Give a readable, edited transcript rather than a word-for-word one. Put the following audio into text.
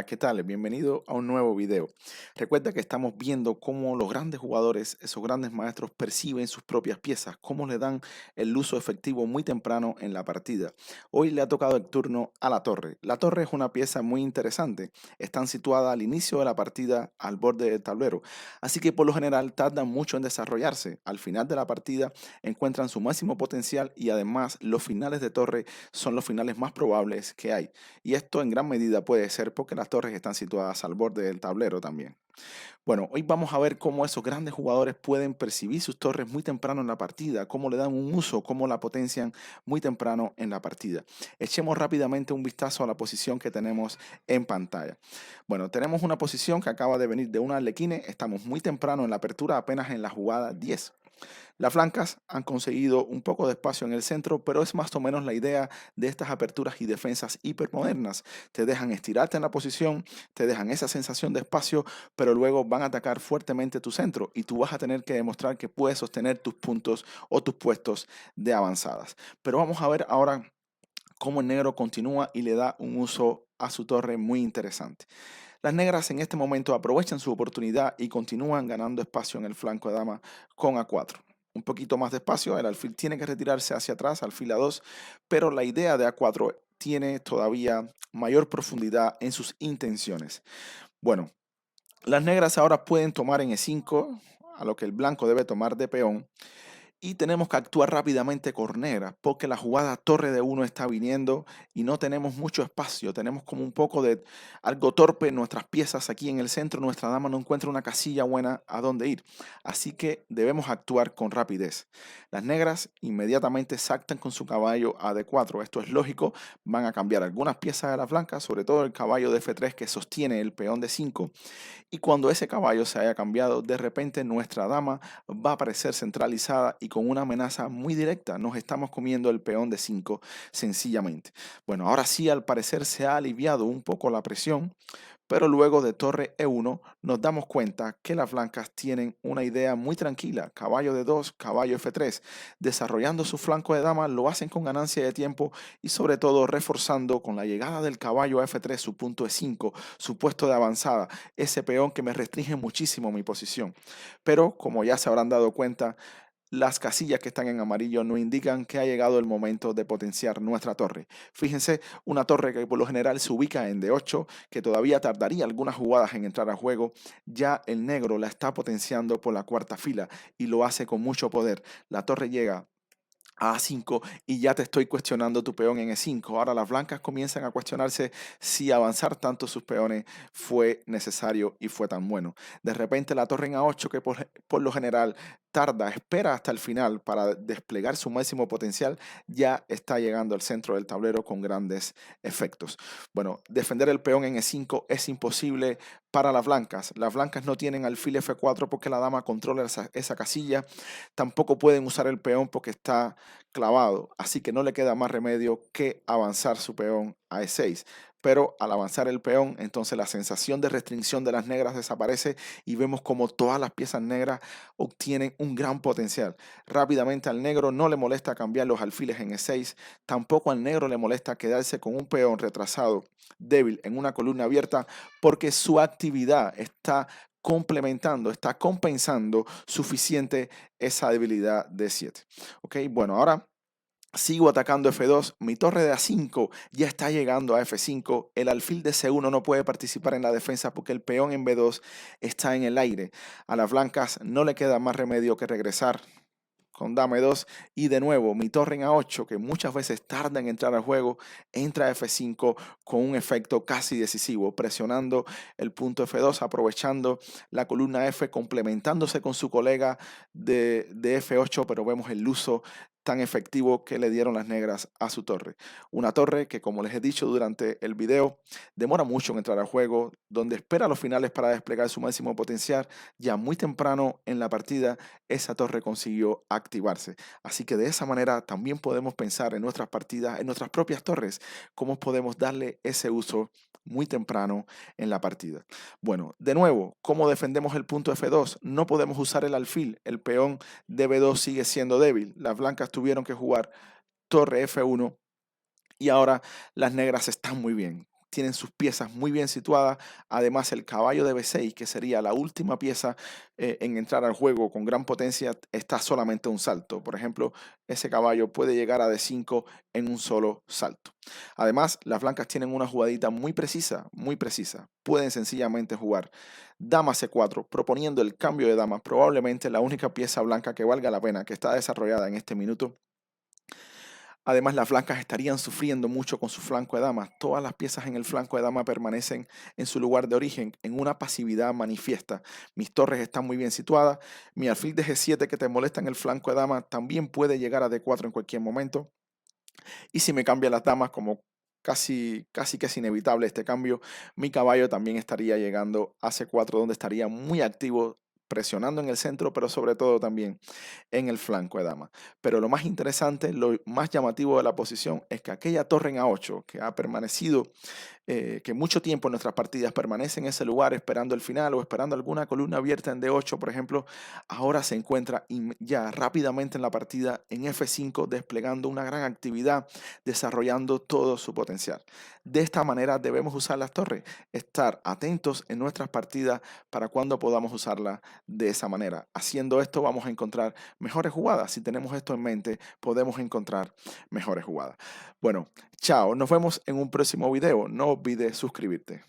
Hola, ¿qué tal? Bienvenido a un nuevo video. Recuerda que estamos viendo cómo los grandes jugadores, esos grandes maestros, perciben sus propias piezas, cómo le dan el uso efectivo muy temprano en la partida. Hoy le ha tocado el turno a la torre. La torre es una pieza muy interesante. Están situadas al inicio de la partida, al borde del tablero. Así que por lo general tardan mucho en desarrollarse. Al final de la partida encuentran su máximo potencial y además los finales de torre son los finales más probables que hay. Y esto en gran medida puede ser porque las torres están situadas al borde del tablero también. Bueno, hoy vamos a ver cómo esos grandes jugadores pueden percibir sus torres muy temprano en la partida, cómo le dan un uso, cómo la potencian muy temprano en la partida. Echemos rápidamente un vistazo a la posición que tenemos en pantalla. Bueno, tenemos una posición que acaba de venir de un arlequine, estamos muy temprano en la apertura, apenas en la jugada 10. Las flancas han conseguido un poco de espacio en el centro, pero es más o menos la idea de estas aperturas y defensas hipermodernas. Te dejan estirarte en la posición, te dejan esa sensación de espacio, pero luego van a atacar fuertemente tu centro y tú vas a tener que demostrar que puedes sostener tus puntos o tus puestos de avanzadas. Pero vamos a ver ahora cómo el negro continúa y le da un uso a su torre muy interesante. Las negras en este momento aprovechan su oportunidad y continúan ganando espacio en el flanco de dama con A4. Un poquito más de espacio, el alfil tiene que retirarse hacia atrás, alfil A2, pero la idea de A4 tiene todavía mayor profundidad en sus intenciones. Bueno, las negras ahora pueden tomar en E5, a lo que el blanco debe tomar de peón, y tenemos que actuar rápidamente cornera, porque la jugada torre de uno está viniendo y no tenemos mucho espacio. Tenemos como un poco de algo torpe en nuestras piezas aquí en el centro. Nuestra dama no encuentra una casilla buena a dónde ir. Así que debemos actuar con rapidez. Las negras inmediatamente saltan con su caballo a D4. Esto es lógico. Van a cambiar algunas piezas de la flanca, sobre todo el caballo de F3 que sostiene el peón de 5. Y cuando ese caballo se haya cambiado, de repente nuestra dama va a aparecer centralizada y con una amenaza muy directa. Nos estamos comiendo el peón de 5 sencillamente. Bueno, ahora sí al parecer se ha aliviado un poco la presión, pero luego de torre E1 nos damos cuenta que las blancas tienen una idea muy tranquila. Caballo de 2, caballo F3. Desarrollando su flanco de dama lo hacen con ganancia de tiempo y sobre todo reforzando con la llegada del caballo a F3 su punto E5, su puesto de avanzada, ese peón que me restringe muchísimo mi posición. Pero como ya se habrán dado cuenta, las casillas que están en amarillo nos indican que ha llegado el momento de potenciar nuestra torre. Fíjense, una torre que por lo general se ubica en D8, que todavía tardaría algunas jugadas en entrar a juego, ya el negro la está potenciando por la cuarta fila y lo hace con mucho poder. La torre llega a A5 y ya te estoy cuestionando tu peón en E5. Ahora las blancas comienzan a cuestionarse si avanzar tanto sus peones fue necesario y fue tan bueno. De repente la torre en A8 que por lo general tarda, espera hasta el final para desplegar su máximo potencial, ya está llegando al centro del tablero con grandes efectos. Bueno, defender el peón en E5 es imposible para las blancas. Las blancas no tienen alfil F4 porque la dama controla esa casilla. Tampoco pueden usar el peón porque está clavado, así que no le queda más remedio que avanzar su peón a E6. Pero al avanzar el peón, entonces la sensación de restricción de las negras desaparece y vemos como todas las piezas negras obtienen un gran potencial. Rápidamente al negro no le molesta cambiar los alfiles en E6, tampoco al negro le molesta quedarse con un peón retrasado débil en una columna abierta porque su actividad está complementando, está compensando suficiente esa debilidad de 7. Ok, bueno, ahora sigo atacando F2, mi torre de A5 ya está llegando a F5, el alfil de C1 no puede participar en la defensa porque el peón en B2 está en el aire. A las blancas no le queda más remedio que regresar con dama 2 y de nuevo mi torre en A8 que muchas veces tarda en entrar al juego, entra a F5 con un efecto casi decisivo, presionando el punto F2, aprovechando la columna F, complementándose con su colega de F8, pero vemos el uso tan efectivo que le dieron las negras a su torre. Una torre que, como les he dicho durante el video, demora mucho en entrar al juego, donde espera los finales para desplegar su máximo potencial. Ya muy temprano en la partida, esa torre consiguió activarse. Así que de esa manera también podemos pensar en nuestras partidas, en nuestras propias torres, cómo podemos darle ese uso muy temprano en la partida. Bueno, de nuevo, ¿cómo defendemos el punto F2? No podemos usar el alfil, el peón de B2 sigue siendo débil. Las blancas tuvieron que jugar torre F1 y ahora las negras están muy bien. tienen sus piezas muy bien situadas. Además, el caballo de B6, que sería la última pieza en entrar al juego con gran potencia, está solamente a un salto. Por ejemplo, ese caballo puede llegar a D5 en un solo salto. Además, las blancas tienen una jugadita muy precisa, muy precisa. Pueden sencillamente jugar dama C4, proponiendo el cambio de dama, probablemente la única pieza blanca que valga la pena, que está desarrollada en este minuto. Además, las blancas estarían sufriendo mucho con su flanco de dama. Todas las piezas en el flanco de dama permanecen en su lugar de origen, en una pasividad manifiesta. Mis torres están muy bien situadas. Mi alfil de G7 que te molesta en el flanco de dama también puede llegar a D4 en cualquier momento. Y si me cambia las damas, como casi que es inevitable este cambio, mi caballo también estaría llegando a C4, donde estaría muy activo, presionando en el centro, pero sobre todo también en el flanco de dama. Pero lo más interesante, lo más llamativo de la posición es que aquella torre en A8 que ha permanecido, que mucho tiempo en nuestras partidas permanece en ese lugar esperando el final o esperando alguna columna abierta en D8, por ejemplo, ahora se encuentra ya rápidamente en la partida en F5 desplegando una gran actividad, desarrollando todo su potencial. De esta manera debemos usar las torres, estar atentos en nuestras partidas para cuando podamos usarlas de esa manera. Haciendo esto vamos a encontrar mejores jugadas. Si tenemos esto en mente, podemos encontrar mejores jugadas. Bueno, chao, nos vemos en un próximo video. No olvides suscribirte.